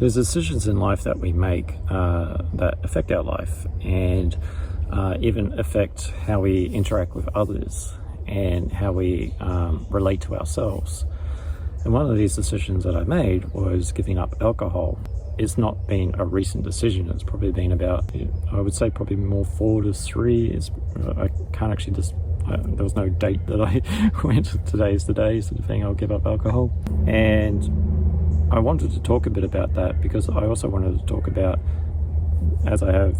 There's decisions in life that we make that affect our life and even affect how we interact with others and how we relate to ourselves. And one of these decisions that I made was giving up alcohol. It's not been a recent decision. It's probably been about, I would say probably more 4 to 3. I can't actually there was no date that I went, today is the day sort of thing, I'll give up alcohol. And I wanted to talk a bit about that because I also wanted to talk about, as I have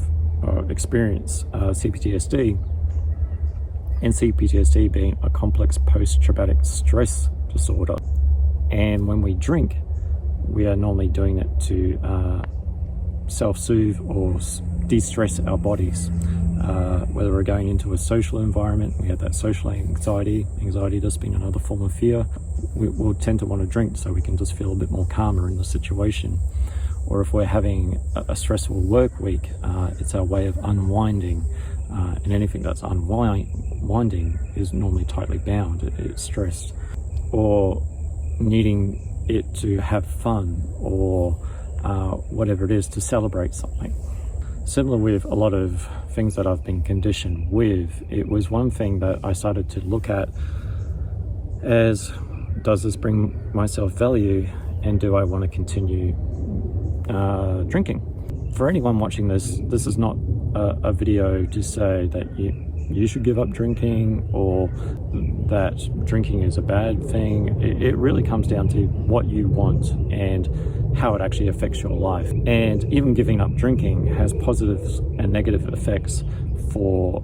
experienced CPTSD, and CPTSD being a complex post-traumatic stress disorder. And when we drink, we are normally doing it to self-soothe or de-stress our bodies. Whether we're going into a social environment, we have that social anxiety just being another form of fear, we'll tend to want to drink so we can just feel a bit more calmer in the situation. Or if we're having a stressful work week, it's our way of unwinding, and anything that's unwinding is normally tightly bound, it's stressed. Or needing it to have fun, or whatever it is, to celebrate something. Similar with a lot of things that I've been conditioned with, it was one thing that I started to look at as, does this bring myself value, and do I want to continue drinking? For anyone watching this, this is not a video to say that you should give up drinking or that drinking is a bad thing. It really comes down to what you want and how it actually affects your life. And even giving up drinking has positive and negative effects for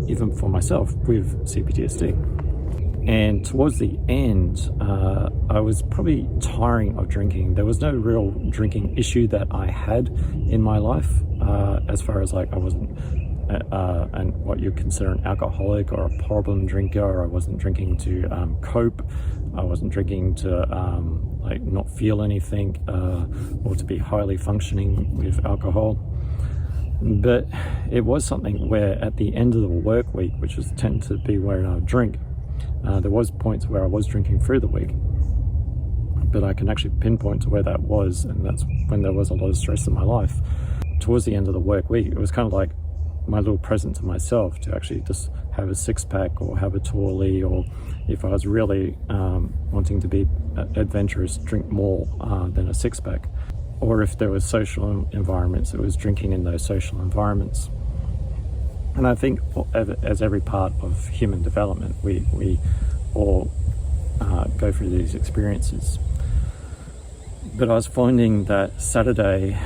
even for myself with CPTSD. And towards the end, I was probably tiring of drinking. There was no real drinking issue that I had in my life, as far as like I wasn't and what you consider an alcoholic or a problem drinker, or I wasn't drinking to cope. I wasn't drinking to like not feel anything, or to be highly functioning with alcohol. But it was something where at the end of the work week, which was tend to be where I would drink, there was points where I was drinking through the week, but I can actually pinpoint to where that was, and that's when there was a lot of stress in my life. Towards the end of the work week, it was kind of like my little present to myself to actually just have a 6-pack or have a Torley, or if I was really wanting to be adventurous, drink more than a 6-pack. Or if there was social environments, it was drinking in those social environments. And I think as every part of human development, we all go through these experiences. But I was finding that Saturday,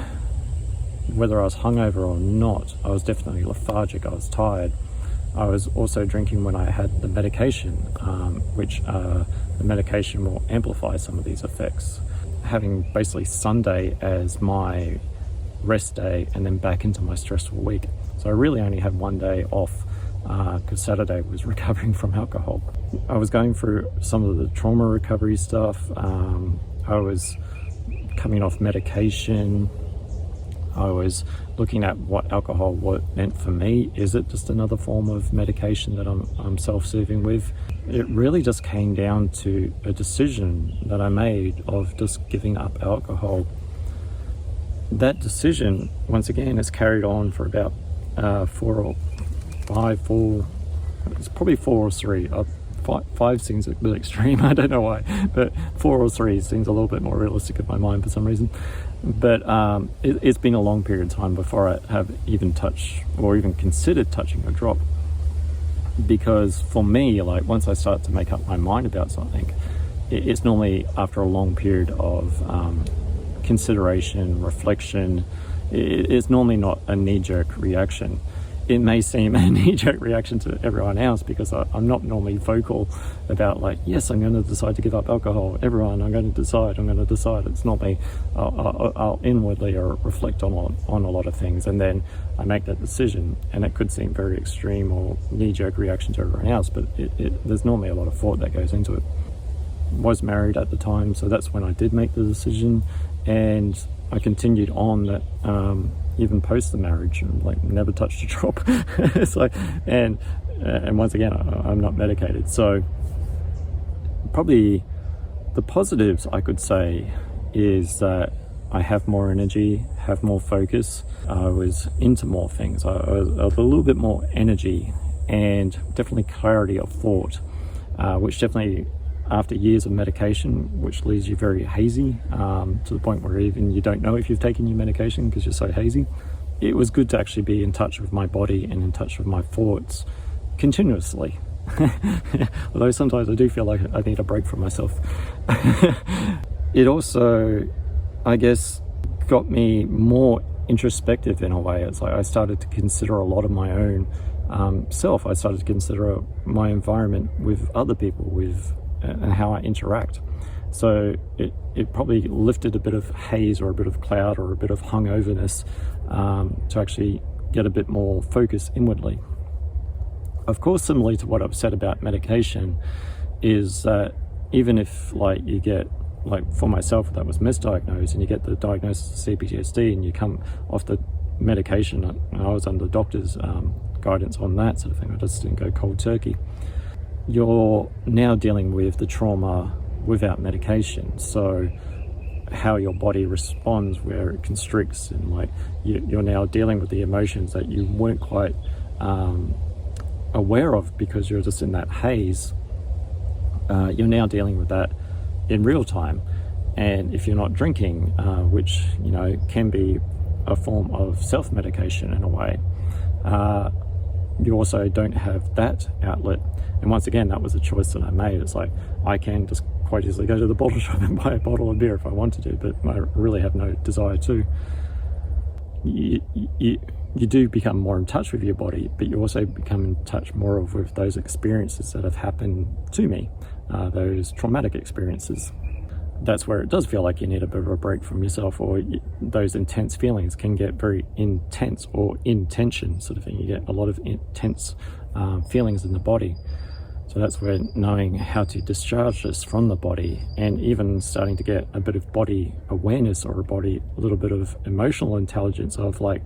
whether I was hungover or not, I was definitely lethargic, I was tired. I was also drinking when I had the medication, which the medication will amplify some of these effects. Having basically Sunday as my rest day and then back into my stressful week. So I really only had one day off because Saturday was recovering from alcohol. I was going through some of the trauma recovery stuff. I was coming off medication. I was looking at what alcohol meant for me. Is it just another form of medication that I'm self-soothing with? It really just came down to a decision that I made of just giving up alcohol. That decision, once again, has carried on for about 4 or 5, it's probably 4 or 3. 5 seems a bit extreme, I don't know why, but 4 or 3 seems a little bit more realistic in my mind for some reason. But it's been a long period of time before I have even touched or even considered touching a drop. Because for me, like once I start to make up my mind about something, it's normally after a long period of consideration, reflection. It's normally not a knee-jerk reaction. It may seem a knee-jerk reaction to everyone else because I'm not normally vocal about like, yes, I'm going to decide to give up alcohol. Everyone, I'm going to decide. It's not me. I'll inwardly or reflect on a lot of things, and then I make that decision. And it could seem very extreme or knee-jerk reaction to everyone else, but there's normally a lot of thought that goes into it. Was married at the time, so that's when I did make the decision, and I continued on that even post the marriage, and like never touched a drop. It's like, and once again, I'm not medicated. So probably the positives I could say is that I have more energy, have more focus. I was into more things. I was a little bit more energy and definitely clarity of thought, which definitely, after years of medication, which leaves you very hazy, to the point where even you don't know if you've taken your medication because you're so hazy. It was good to actually be in touch with my body and in touch with my thoughts continuously. Although sometimes I do feel like I need a break from myself. It also, I guess, got me more introspective in a way. It's like I started to consider a lot of my own self. I started to consider my environment with other people, and how I interact. So it probably lifted a bit of haze or a bit of cloud or a bit of hungoverness, to actually get a bit more focus inwardly. Of course, similarly to what I've said about medication, is that even if like you get, like for myself that was misdiagnosed, and you get the diagnosis of CPTSD and you come off the medication, and I was under the doctor's guidance on that sort of thing, I just didn't go cold turkey. You're now dealing with the trauma without medication, so how your body responds, where it constricts, and like you're now dealing with the emotions that you weren't quite aware of because you're just in that haze. You're now dealing with that in real time, and if you're not drinking, which can be a form of self-medication in a way, you also don't have that outlet. And once again, that was a choice that I made. It's like I can just quite easily go to the bottle shop and buy a bottle of beer if I wanted to, but I really have no desire to. You do become more in touch with your body, but you also become in touch more with those experiences that have happened to me, those traumatic experiences. That's where it does feel like you need a bit of a break from yourself, or those intense feelings can get very intense, or intention sort of thing. You get a lot of intense feelings in the body. So that's where knowing how to discharge this from the body, and even starting to get a bit of body awareness, or a little bit of emotional intelligence of like,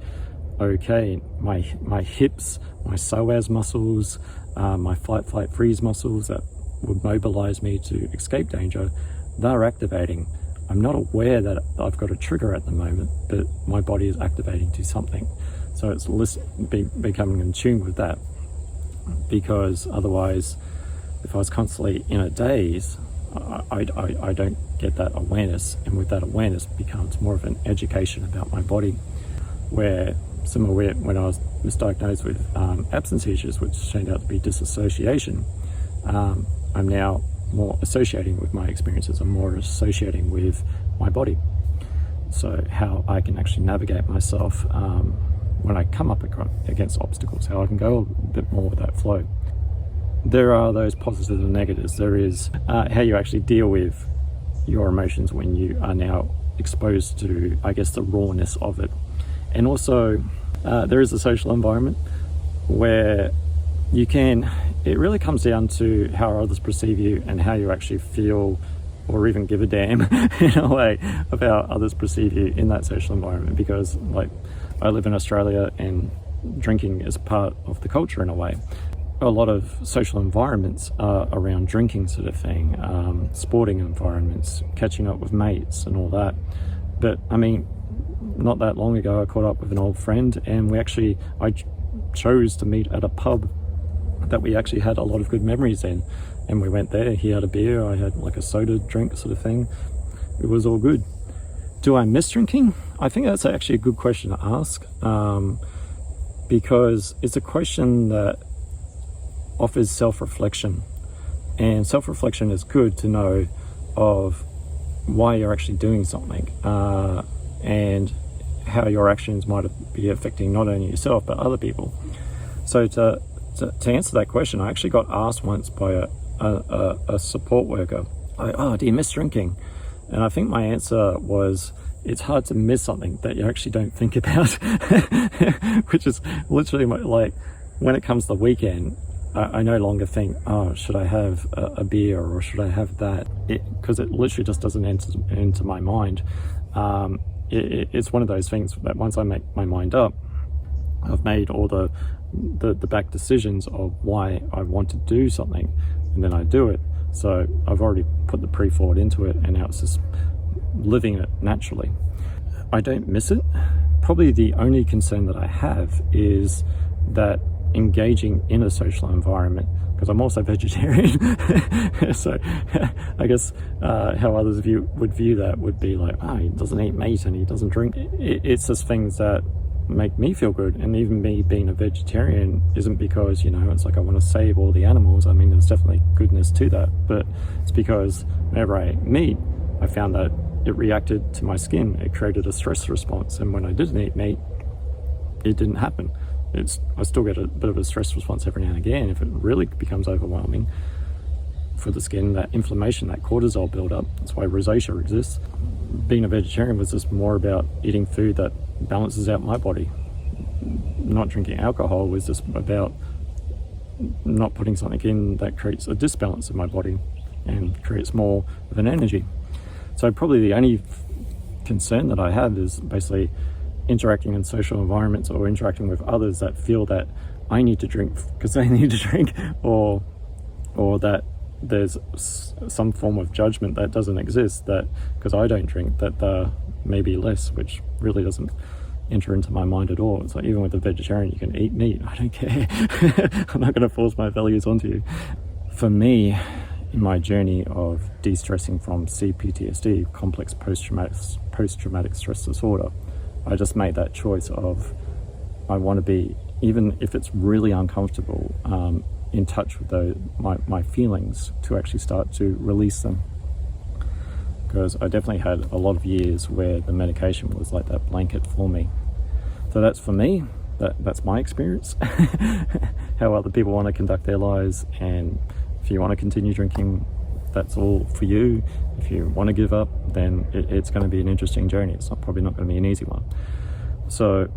okay, my hips, my psoas muscles, my fight, flight, freeze muscles that would mobilize me to escape danger, they're activating. I'm not aware that I've got a trigger at the moment, but my body is activating to something. So it's becoming in tune with that, because otherwise, if I was constantly in a daze, I don't get that awareness, and with that awareness becomes more of an education about my body, where similar when I was misdiagnosed with absence seizures, which turned out to be dissociation, I'm now more associating with my experiences. I'm more associating with my body. So how I can actually navigate myself when I come up against obstacles, how I can go a bit more with that flow. There are those positives and negatives. There is how you actually deal with your emotions when you are now exposed to, I guess, the rawness of it. And also there is a social environment where it really comes down to how others perceive you and how you actually feel, or even give a damn in a way, of how others perceive you in that social environment. Because like I live in Australia, and drinking is part of the culture in a way. A lot of social environments are around drinking sort of thing, sporting environments, catching up with mates and all that. But I mean, not that long ago, I caught up with an old friend, and I chose to meet at a pub that we actually had a lot of good memories in. And we went there, he had a beer, I had like a soda drink sort of thing. It was all good. Do I miss drinking? I think that's actually a good question to ask, because it's a question that offers self-reflection. And self-reflection is good to know of why you're actually doing something, and how your actions might be affecting not only yourself but other people. So to answer that question, I actually got asked once by a support worker, do you miss drinking? And I think my answer was, it's hard to miss something that you actually don't think about. Which is literally like, when it comes to the weekend, I no longer think, should I have a beer, or should I have that? Because it literally just doesn't enter into my mind. It's one of those things that once I make my mind up, I've made all the back decisions of why I want to do something, and then I do it. So I've already put the pre-thought into it, and now it's just living it naturally. I don't miss it. Probably the only concern that I have is that engaging in a social environment, because I'm also vegetarian. So I guess how others would view that would be like, oh, he doesn't eat meat and he doesn't drink. It's just things that make me feel good. And even me being a vegetarian isn't because, you know, it's like I want to save all the animals. I mean, there's definitely goodness to that, but it's because whenever I ate meat, I found that it reacted to my skin. It created a stress response, and when I didn't eat meat, it didn't happen. I still get a bit of a stress response every now and again if it really becomes overwhelming for the skin, that inflammation, that cortisol buildup. That's why rosacea exists. Being a vegetarian was just more about eating food that balances out my body. Not drinking alcohol was just about not putting something in that creates a disbalance in my body and creates more of an energy. So probably the only concern that I have is basically interacting in social environments or interacting with others that feel that I need to drink because they need to drink, or that there's some form of judgment that doesn't exist, that because I don't drink that they're maybe less, which really doesn't enter into my mind at all. It's like, even with a vegetarian, you can eat meat, I don't care. I'm not going to force my values onto you. For me, in my journey of de-stressing from CPTSD, complex post-traumatic stress disorder, I just made that choice of, I want to be, even if it's really uncomfortable, in touch with my feelings, to actually start to release them. Because I definitely had a lot of years where the medication was like that blanket for me. So that's for me, that's my experience. How other people want to conduct their lives, and if you want to continue drinking, that's all for you. If you want to give up, then it's going to be an interesting journey. It's probably not going to be an easy one. So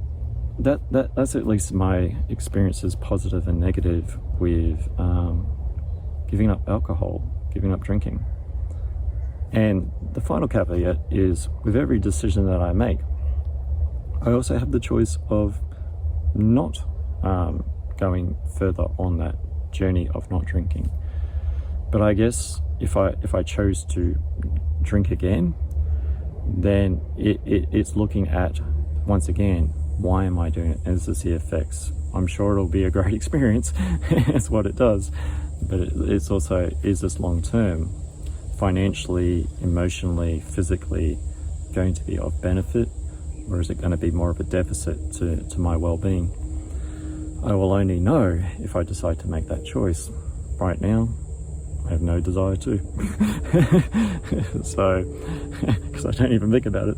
that's at least my experiences, positive and negative, with giving up alcohol, giving up drinking. And the final caveat is, with every decision that I make, I also have the choice of not going further on that journey of not drinking. But I guess if I chose to drink again, then it's looking at, once again, why am I doing it? And is this the effects? I'm sure it'll be a great experience. It's what it does. But it's also, is this long term, financially, emotionally, physically, going to be of benefit, or is it going to be more of a deficit to my well-being? I will only know if I decide to make that choice. Right now, I have no desire to. So, because I don't even think about it.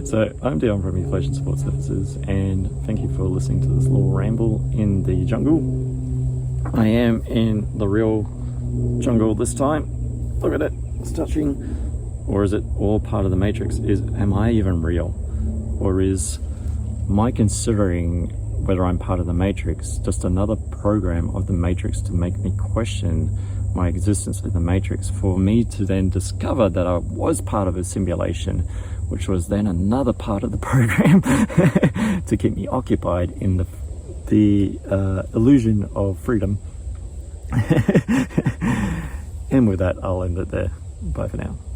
So, I'm Dion from Eflowtion Support Services, and thank you for listening to this little ramble in the jungle. I am in the real jungle this time. Look at it, it's touching. Or is it all part of the Matrix? Am I even real? Or is my considering whether I'm part of the Matrix just another program of the Matrix to make me question my existence in the Matrix, for me to then discover that I was part of a simulation, which was then another part of the program to keep me occupied in the illusion of freedom. And with that, I'll end it there. Bye for now.